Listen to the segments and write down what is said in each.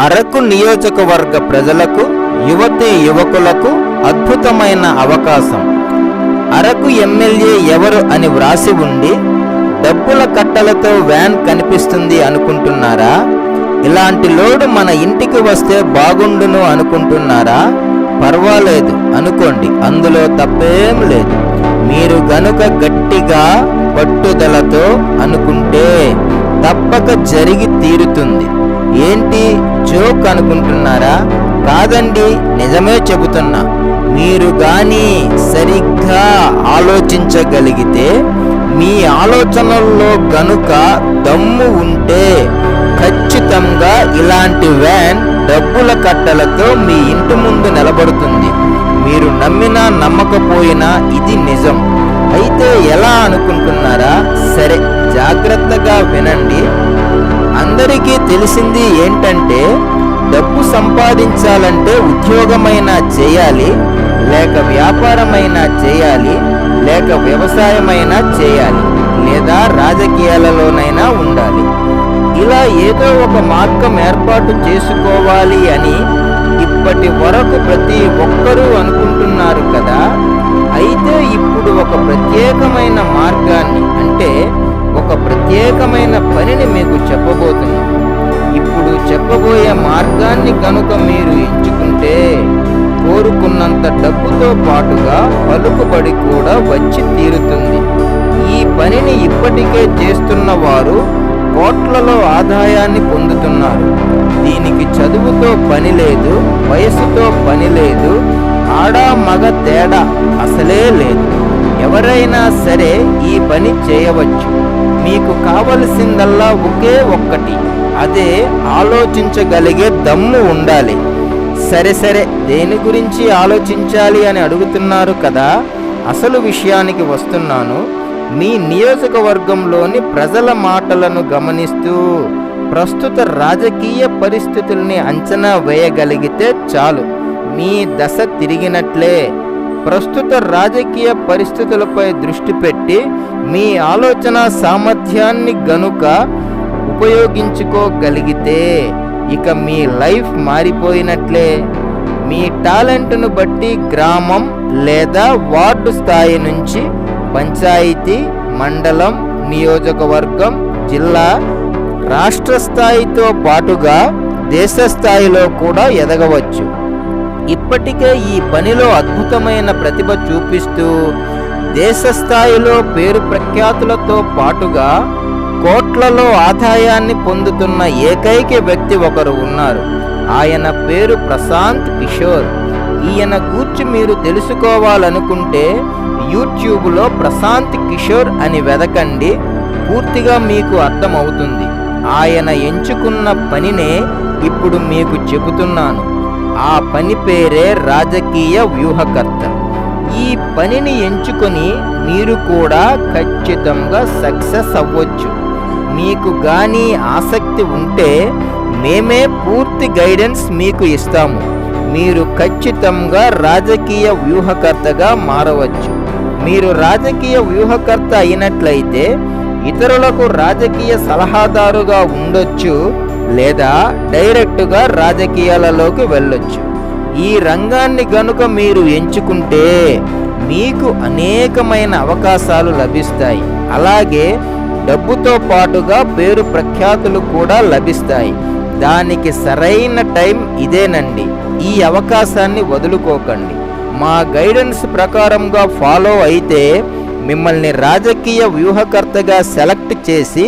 అరకు నియోజకవర్గ ప్రజలకు, యువతీ యువకులకు అద్భుతమైన అవకాశం. అరకు ఎమ్మెల్యే ఎవరు అని వ్రాసి ఉండి డబ్బుల కట్టలతో వ్యాన్ కనిపిస్తుంది అనుకుంటున్నారా? ఇలాంటి లోడు మన ఇంటికి వస్తే బాగుండును అనుకుంటున్నారా? పర్వాలేదు అనుకోండి, అందులో తప్పేం లేదు. మీరు గనుక గట్టిగా పట్టుదలతో అనుకుంటే తప్పక జరిగి తీరుతుంది. ఏంటి జోక్ అనుకుంటున్నారా? కాదండి, నిజమే చెబుతున్నా. మీరు గాని సరిగ్గా ఆలోచించగలిగితే, మీ ఆలోచనల్లో గనుక దమ్ము ఉంటే ఖచ్చితంగా ఇలాంటి వ్యాన్ డబ్బుల కట్టలతో మీ ఇంటి ముందు నిలబడుతుంది. మీరు నమ్మినా నమ్మకపోయినా ఇది నిజం. అయితే ఎలా అనుకుంటున్నారా? సరే, జాగ్రత్తగా వినండి. అందరికీ తెలిసింది ఏంటంటే, డబ్బు సంపాదించాలంటే ఉద్యోగమైనా చేయాలి, లేక వ్యాపారమైనా చేయాలి, లేక వ్యవసాయమైనా చేయాలి, లేదా రాజకీయాలలోనైనా ఉండాలి. ఇలా ఏదో ఒక మార్గం ఏర్పాటు చేసుకోవాలి అని ఇప్పటి వరకు ప్రతి ఒక్కరూ అనుకుంటున్నారు కదా. అయితే ఇప్పుడు ఒక ప్రత్యేకమైన మార్గాన్ని, అంటే ఒక ప్రత్యేకమైన పనిని మీకు చెప్పబోతున్నాను. ఇప్పుడు చెప్పబోయే మార్గాన్ని కనుక మీరు ఎంచుకుంటే కోరుకున్నంత డబ్బుతో పాటుగా పలుకుబడి కూడా వచ్చి తీరుతుంది. ఈ పనిని ఇప్పటికే చేస్తున్న వారు కోట్లలో ఆదాయాన్ని పొందుతున్నారు. దీనికి చదువుతో పని లేదు, వయసుతో పని లేదు, ఆడా మగ తేడా అసలే లేదు. ఎవరైనా సరే ఈ పని చేయవచ్చు. మీకు కావలసిందల్లా ఒకే ఒక్కటి, అదే ఆలోచించగలిగే దమ్ము ఉండాలి. సరే, దేని గురించి ఆలోచించాలి అని అడుగుతున్నారు కదా. అసలు విషయానికి వస్తున్నాను. మీ నియోజకవర్గంలోని ప్రజల మాటలను గమనిస్తూ ప్రస్తుత రాజకీయ పరిస్థితుల్ని అంచనా వేయగలిగితే చాలు, మీ దశ తిరిగినట్లే. ప్రస్తుత రాజకీయ పరిస్థితులపై దృష్టి పెట్టి మీ ఆలోచన సామర్థ్యాన్ని గనుక ఉపయోగించుకోగలిగితే ఇక మీ లైఫ్ మారిపోయినట్లే. మీ టాలెంట్ను బట్టి గ్రామం లేదా వార్డు స్థాయి నుంచి పంచాయతీ, మండలం, నియోజకవర్గం, జిల్లా, రాష్ట్ర స్థాయితో పాటుగా దేశ స్థాయిలో కూడా ఎదగవచ్చు. ఇప్పటికే ఈ పనిలో అద్భుతమైన ప్రతిభ చూపిస్తూ దేశ స్థాయిలో పేరు ప్రఖ్యాతులతో పాటుగా కోట్లలో ఆదాయాన్ని పొందుతున్న ఏకైక వ్యక్తి ఒకరు ఉన్నారు. ఆయన పేరు ప్రశాంత్ కిషోర్. ఈయన గూర్చి మీరు తెలుసుకోవాలనుకుంటే యూట్యూబ్లో ప్రశాంత్ కిషోర్ అని వెదకండి, పూర్తిగా మీకు అర్థమవుతుంది. ఆయన ఎంచుకున్న పనినే ఇప్పుడు మీకు చెబుతున్నాను. ఆ పని పేరే రాజకీయ వ్యూహకర్త. ఈ పనిని ఎంచుకొని మీరు కూడా ఖచ్చితంగా సక్సెస్ అవ్వచ్చు. మీకు గానీ ఆసక్తి ఉంటే మేమే పూర్తి గైడెన్స్ మీకు ఇస్తాము. మీరు ఖచ్చితంగా రాజకీయ వ్యూహకర్తగా మారవచ్చు. మీరు రాజకీయ వ్యూహకర్త అయినట్లయితే ఇతరులకు రాజకీయ సలహాదారుగా ఉండొచ్చు, లేదా డైరెక్టుగా రాజకీయాలలోకి వెళ్ళొచ్చు. ఈ రంగాన్ని గనుక మీరు ఎంచుకుంటే మీకు అనేకమైన అవకాశాలు లభిస్తాయి. అలాగే డబ్బుతో పాటుగా పేరు ప్రఖ్యాతులు కూడా లభిస్తాయి. దానికి సరైన టైం ఇదేనండి. ఈ అవకాశాన్ని వదులుకోకండి. మా గైడెన్స్ ప్రకారంగా ఫాలో అయితే మిమ్మల్ని రాజకీయ వ్యూహకర్తగా సెలెక్ట్ చేసి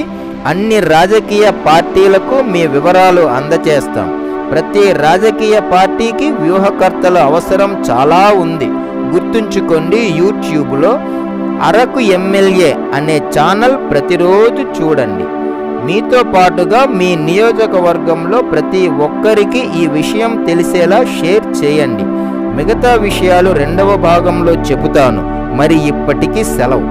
అన్ని రాజకీయ పార్టీలకు మీ వివరాలు అందజేస్తాం. ప్రతి రాజకీయ పార్టీకి వ్యూహకర్తల అవసరం చాలా ఉంది. గుర్తుంచుకోండి, యూట్యూబ్లో అరకు ఎమ్మెల్యే అనే ఛానల్ ప్రతిరోజు చూడండి. మీతో పాటుగా మీ నియోజకవర్గంలో ప్రతి ఒక్కరికి ఈ విషయం తెలిసేలా షేర్ చేయండి. మిగతా విషయాలు రెండవ భాగంలో చెబుతాను. మరి ఇప్పటికీ సెలవు.